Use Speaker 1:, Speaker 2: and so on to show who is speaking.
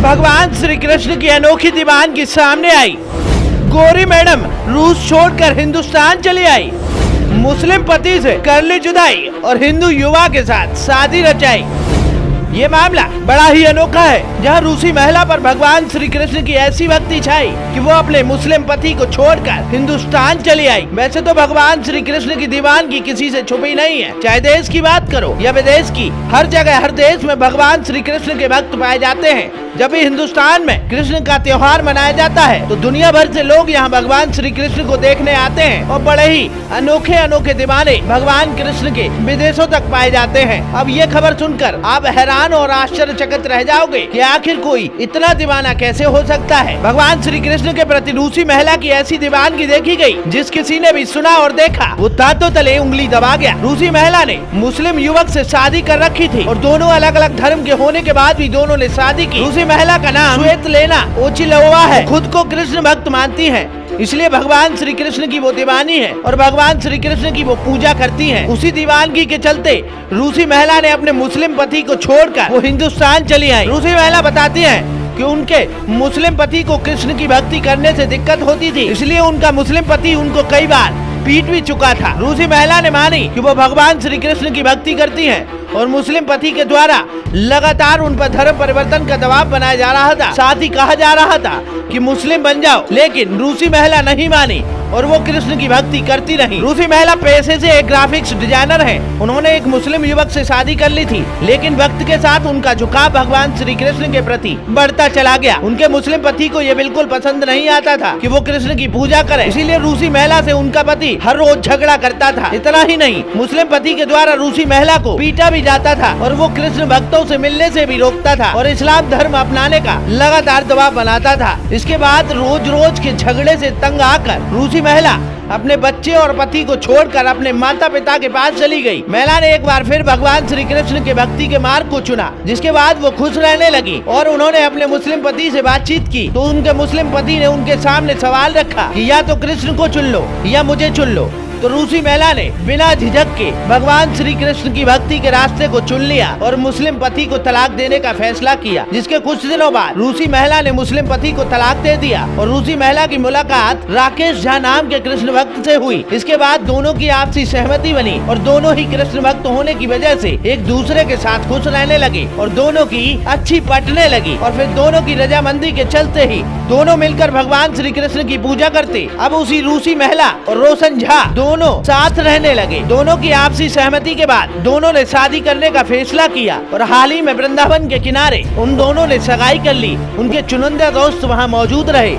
Speaker 1: भगवान श्री कृष्ण की अनोखी दीवानगी सामने आई। गोरी मैडम रूस छोड़कर हिंदुस्तान चली आई, मुस्लिम पति से कर ली जुदाई और हिंदू युवा के साथ शादी रचाई। ये मामला बड़ा ही अनोखा है, जहां रूसी महिला पर भगवान श्री कृष्ण की ऐसी भक्ति छाई कि वो अपने मुस्लिम पति को छोड़कर हिंदुस्तान चली आई। वैसे तो भगवान श्री कृष्ण की दीवानगी किसी से छुपी नहीं है, चाहे देश की बात करो या विदेश की, हर जगह हर देश में भगवान श्री कृष्ण के भक्त पाए जाते हैं। जब भी हिंदुस्तान में कृष्ण का त्योहार मनाया जाता है तो दुनिया भर से लोग यहाँ भगवान श्री कृष्ण को देखने आते हैं और बड़े ही अनोखे अनोखे दीवाने भगवान कृष्ण के विदेशों तक पाए जाते हैं। अब ये खबर सुनकर आप हैरान और आश्चर्यचकित रह जाओगे कि आखिर कोई इतना दीवाना कैसे हो सकता है। भगवान श्री कृष्ण के प्रति रूसी महिला की ऐसी दीवानगी देखी गई, जिस किसी ने भी सुना और देखा वो तातो तले उंगली दबा गया। रूसी महिला ने मुस्लिम युवक से शादी कर रखी थी और दोनों अलग अलग धर्म के होने के बाद भी दोनों ने शादी की। रूसी महिला का नाम स्वेतलेना ओचिलोवा है, खुद को कृष्ण भक्त मानती है, इसलिए भगवान श्री कृष्ण की वो दीवानी है और भगवान श्री कृष्ण की वो पूजा करती हैं। उसी दीवानगी के चलते रूसी महिला ने अपने मुस्लिम पति को छोड़कर वो हिंदुस्तान चली आई। रूसी महिला बताती है कि उनके मुस्लिम पति को कृष्ण की भक्ति करने से दिक्कत होती थी, इसलिए उनका मुस्लिम पति उनको कई बार पीट भी चुका था। रूसी महिला ने मानी कि वो भगवान श्री कृष्ण की भक्ति करती हैं और मुस्लिम पति के द्वारा लगातार उन पर धर्म परिवर्तन का दबाव बनाया जा रहा था। साथ ही कहा जा रहा था कि मुस्लिम बन जाओ, लेकिन रूसी महिला नहीं मानी और वो कृष्ण की भक्ति करती रही। रूसी महिला पेशे से एक ग्राफिक्स डिजाइनर है। उन्होंने एक मुस्लिम युवक से शादी कर ली थी, लेकिन वक्त के साथ उनका झुकाव भगवान श्री कृष्ण के प्रति बढ़ता चला गया। उनके मुस्लिम पति को ये बिल्कुल पसंद नहीं आता था कि वो कृष्ण की पूजा करे, इसीलिए रूसी महिला से उनका पति हर रोज झगड़ा करता था। इतना ही नहीं, मुस्लिम पति के द्वारा रूसी महिला को पीटा भी जाता था और वो कृष्ण भक्तों से मिलने से भी रोकता था और इस्लाम धर्म अपनाने का लगातार दबाव बनाता था। इसके बाद रोज रोज के झगड़े से तंग आकर रूसी महिला अपने बच्चे और पति को छोड़कर अपने माता पिता के पास चली गई। महिला ने एक बार फिर भगवान श्री कृष्ण के भक्ति के मार्ग को चुना, जिसके बाद वो खुश रहने लगी और उन्होंने अपने मुस्लिम पति से बातचीत की तो उनके मुस्लिम पति ने उनके सामने सवाल रखा कि या तो कृष्ण को चुन लो या मुझे चुन लो। तो रूसी महिला ने बिना झिझक के भगवान श्री कृष्ण की भक्ति के रास्ते को चुन लिया और मुस्लिम पति को तलाक देने का फैसला किया, जिसके कुछ दिनों बाद रूसी महिला ने मुस्लिम पति को तलाक दे दिया और रूसी महिला की मुलाकात राकेश झा नाम के कृष्ण भक्त से हुई। इसके बाद दोनों की आपसी सहमति बनी और दोनों ही कृष्ण भक्त होने की वजह से एक दूसरे के साथ खुश रहने लगे और दोनों की अच्छी पटने लगी और फिर दोनों की रजामंदी के चलते ही दोनों मिलकर भगवान श्री कृष्ण की पूजा करते। अब उसी रूसी महिला और रोशन झा दोनों साथ रहने लगे। दोनों की आपसी सहमति के बाद दोनों ने शादी करने का फैसला किया और हाल ही में वृंदावन के किनारे उन दोनों ने सगाई कर ली। उनके चुनिंदा दोस्त वहां मौजूद रहे।